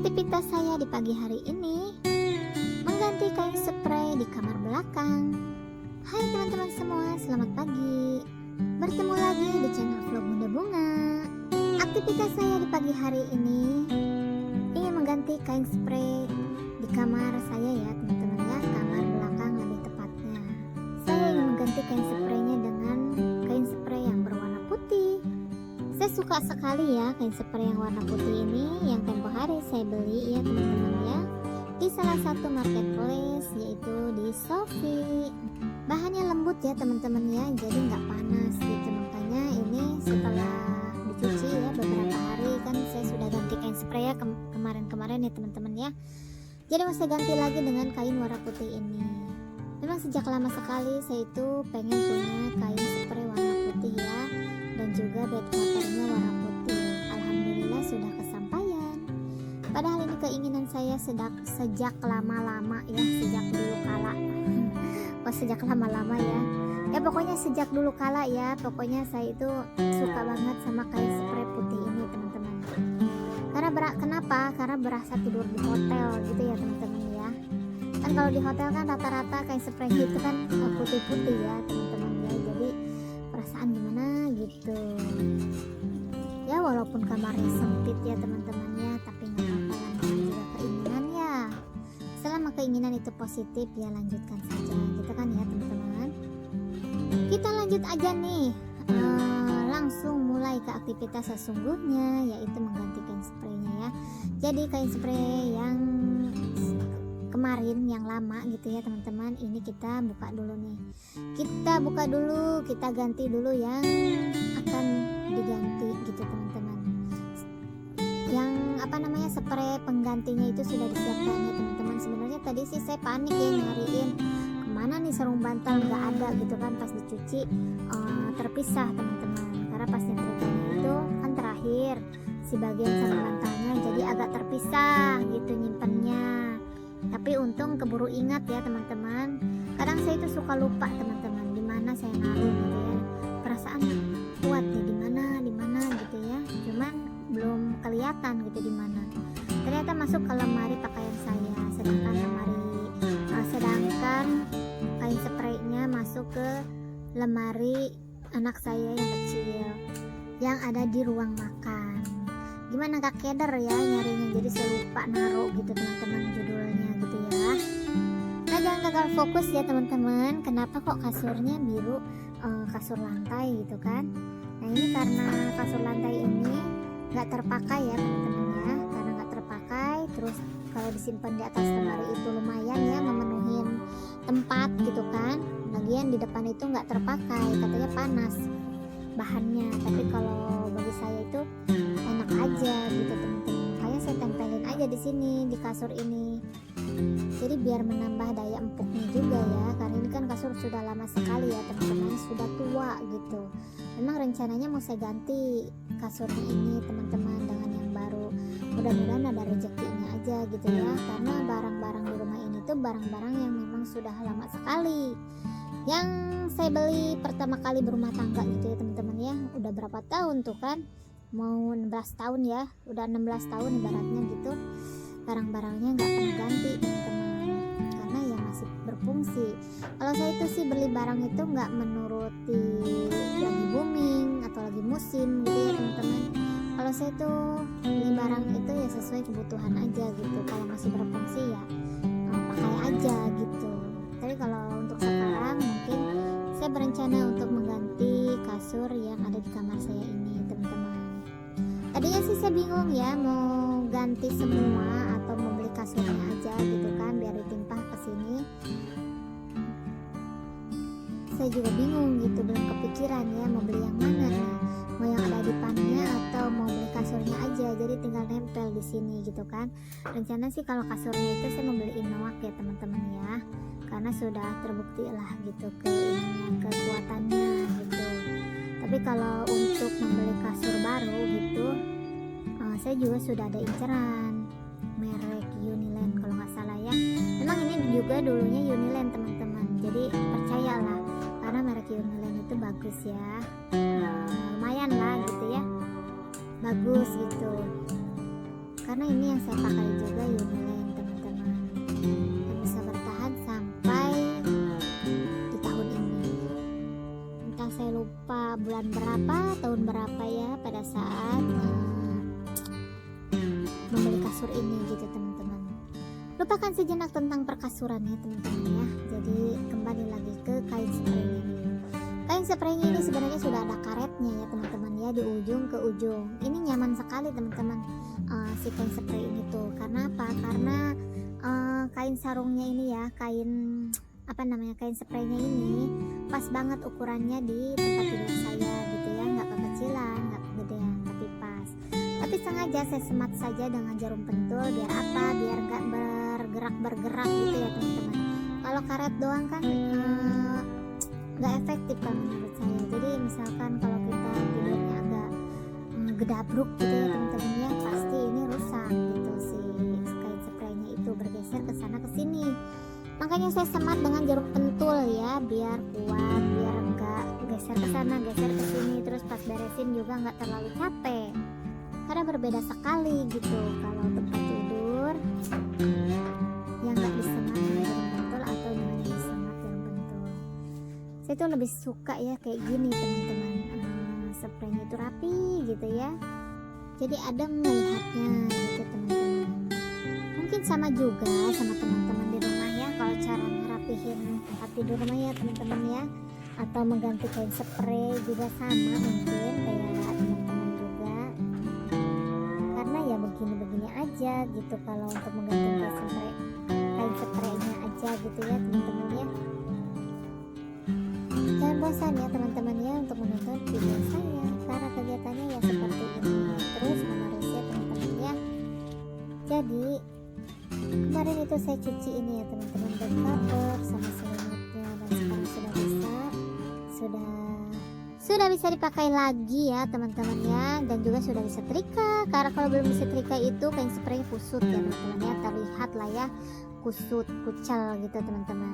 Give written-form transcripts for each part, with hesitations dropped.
Aktivitas saya di pagi hari ini mengganti kain spray di kamar belakang. Hai teman-teman semua, selamat pagi. Bertemu lagi di channel vlog Bunda Bunga. Aktivitas saya di pagi hari ini ingin mengganti kain spray di kamar saya ya teman-teman ya, kamar belakang lebih tepatnya. Saya ingin mengganti kain spraynya dengan kain spray yang berwarna putih. Saya suka sekali ya kain spray yang warna putih ini, yang tempo hari saya beli ya teman-teman ya, di salah satu marketplace yaitu di Shopee. Bahannya lembut ya teman-teman ya, jadi nggak panas gitu. Makanya ini setelah dicuci ya beberapa hari, kan saya sudah ganti kain spray ya kemarin-kemarin ya teman-teman ya. Jadi mau saya ganti lagi dengan kain warna putih ini. Memang sejak lama sekali saya itu pengen punya kain spray warna putih ya, dan juga bed covernya warna putih. Alhamdulillah sudah kesampaian. Padahal ini keinginan saya sejak lama-lama ya, sejak dulu kala. Sejak lama-lama ya. Ya pokoknya sejak dulu kala ya, pokoknya saya itu suka banget sama kain spray putih ini teman-teman. Kenapa? Karena berasa tidur di hotel gitu ya teman-teman ya. Kan kalau di hotel kan rata-rata kain spray gitu kan putih-putih ya teman-teman ya. Jadi perasaan gimana gitu. Ya walaupun kamarnya sempit ya teman-teman ya, tapi nggak apa-apa, namanya juga keinginan ya. Selama keinginan itu positif ya lanjutkan saja gitu kan ya teman-teman. Kita lanjut aja nih, langsung mulai ke aktivitas sesungguhnya, yaitu mengganti kain spraynya ya. Jadi kain spray yang kemarin yang lama gitu ya teman-teman, ini kita buka dulu nih. Kita buka dulu, kita ganti dulu yang akan diganti gitu teman-teman. Yang spray penggantinya itu sudah disiapkan ya teman-teman. Sebenarnya tadi sih saya panik ya nyariin kemana nih sarung bantal, nggak ada gitu kan. Pas dicuci terpisah teman-teman, karena pas nyetrikanya itu kan terakhir si bagian sarung bantalnya, jadi agak terpisah gitu nyimpennya. Tapi untung keburu ingat ya teman-teman. Kadang saya itu suka lupa teman-teman di mana saya naruh gitu ya. Perasaan kuat ya di mana gitu ya. Cuman belum kelihatan gitu di mana. Ternyata masuk ke lemari pakaian saya. Sedangkan kain spraynya masuk ke lemari anak saya yang kecil yang ada di ruang makan. Gimana Kak Keder ya nyarinya, jadi saya lupa naruh gitu teman-teman judulnya gitu ya. Nah jangan gagal fokus ya teman-teman. Kenapa kok kasurnya biru, kasur lantai gitu kan. Nah ini karena kasur lantai ini nggak terpakai ya teman-teman ya, karena nggak terpakai. Terus kalau disimpan di atas lemari itu lumayan ya memenuhi tempat gitu kan. Lagian di depan itu nggak terpakai, katanya panas bahannya. Tapi kalau bagi saya itu enak aja gitu teman-teman. Makanya saya tempelin aja di sini di kasur ini. Jadi biar menambah daya empuknya juga ya. Karena ini kan kasur sudah lama sekali ya teman-teman, sudah tua gitu. Memang rencananya mau saya ganti kasurnya ini teman-teman dengan yang baru. Mudah-mudahan ada rezekinya aja gitu ya. Karena barang-barang di rumah ini tuh barang-barang yang memang sudah lama sekali. Yang saya beli pertama kali berumah tangga gitu ya teman-teman ya. Udah berapa tahun tuh kan, mau 16 tahun ya, udah 16 tahun ibaratnya gitu. Barang-barangnya nggak pernah ganti teman-teman, karena ya masih berfungsi. Kalau saya itu sih beli barang itu nggak menuruti lagi booming atau lagi musim gitu ya teman-teman. Kalau saya tuh beli barang itu ya sesuai kebutuhan aja gitu. Kalau masih berfungsi ya pakai aja gitu. Tapi kalau untuk sekarang mungkin saya berencana untuk mengganti kasur yang ada di kamar saya ini teman-teman. Tadinya sih saya bingung ya mau ganti semua atau mau beli kasurnya aja gitu kan biar ditimpah ke sini. Saya juga bingung gitu, belum kepikiran ya mau beli yang mana nih. Mau yang ada dipannya atau mau beli kasurnya aja, jadi tinggal nempel di sini gitu kan. Rencana sih kalau kasurnya itu saya mau beli Inoak ya teman-teman ya, karena sudah terbukti lah gitu kekuatannya gitu. Tapi kalau untuk membeli kasur baru gitu, saya juga sudah ada inceran merek Uniland kalau nggak salah ya. Memang ini juga dulunya Uniland teman-teman, jadi percayalah karena merek Uniland itu bagus ya. Lumayan lah gitu ya, bagus gitu. karena ini yang saya pakai juga Unilever teman-teman, dan bisa bertahan sampai di tahun ini. Entah saya lupa bulan berapa, tahun berapa ya pada saat membeli kasur ini gitu teman-teman. Lupakan sejenak tentang perkasuran ya teman-teman ya. Jadi kembali lagi ke kain spray ini. Kain spraynya ini sebenarnya sudah ada karetnya ya teman-teman ya, di ujung ke ujung. Ini nyaman sekali teman-teman, si kain spray ini tuh. Karena apa? Karena kain sarungnya ini ya, kain spraynya ini pas banget ukurannya di tempat tidur saya gitu ya, nggak kekecilan, nggak kegedean, tapi pas. Tapi sengaja saya semat saja dengan jarum pentul, biar apa? Biar nggak bergerak gitu ya teman-teman. Kalau karet doang kan nggak efektif kalau menurut saya. Jadi misalkan kalau kita tidurnya agak gedabruk gitu ya teman-teman ya, pasti ini rusak gitu si kain spraynya itu, bergeser ke sana ke sini. Makanya saya semat dengan jarum pentul ya, biar kuat, biar enggak geser ke sana geser ke sini, terus pas beresin juga nggak terlalu capek. Karena berbeda sekali gitu kalau tempat tidur yang nggak disemat dengan jarum pentul atau dengan disemat jarum pentul. Saya tuh lebih suka ya kayak gini teman-teman, spraynya itu rapi gitu ya, jadi adem melihatnya gitu teman-teman. Mungkin sama juga sama teman-teman di rumah ya, kalau cara ngerapihin tempat tidur rumah ya teman-teman ya, atau mengganti kain spray juga sama mungkin kayak teman-teman juga. Karena ya begini-begini aja gitu kalau untuk mengganti kain spraynya aja gitu ya teman-teman ya. Jangan bosan ya teman-teman ya untuk menonton video saya, karena kegiatannya ya seperti ini terus menerus ya teman-teman ya. Jadi kemarin itu saya cuci ini ya teman-teman, bed cover sama selimutnya, dan sekarang sudah bisa dipakai lagi ya teman-teman ya, dan juga sudah bisa trika. Karena kalau belum bisa trika itu kain spraynya kusut ya teman-teman ya, terlihat lah ya kusut kucel gitu teman-teman.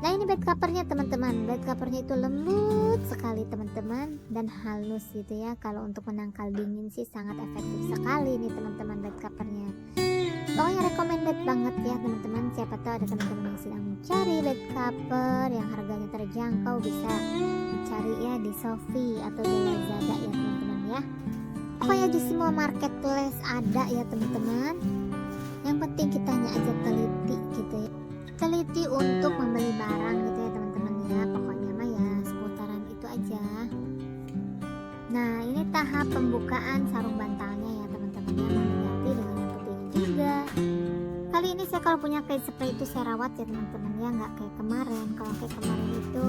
Nah ini bed covernya teman-teman, bed covernya itu lembut sekali teman-teman dan halus gitu ya. Kalau untuk menangkal dingin sih sangat efektif sekali nih teman-teman bed covernya. Pokoknya recommended banget ya teman-teman. Siapa tahu ada teman-teman yang sedang mencari bed cover yang harganya terjangkau, bisa dicari ya di Shopee atau di Lazada ya teman-teman ya. Pokoknya di semua marketplace ada ya teman-teman. Yang penting kitanya aja teliti gitu ya, teliti untuk membeli barang gitu ya teman-teman ya. Pokoknya mah ya seputaran itu aja. Nah ini tahap pembukaan sarung bantalnya ya teman-teman ya, mau diganti dengan yang putih juga. Kali ini saya kalau punya kain spray itu saya rawat ya teman-teman ya, nggak kayak kemarin. Kalau kayak kemarin itu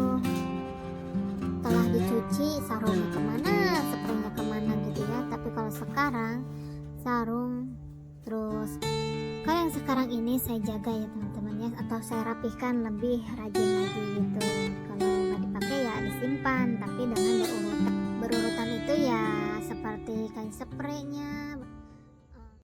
telah dicuci sarungnya kemana, spraynya kemana gitu ya. Tapi kalau sekarang sarung terus kalau yang sekarang ini saya jaga ya teman-teman ya, atau saya rapihkan lebih rajin lagi gitu.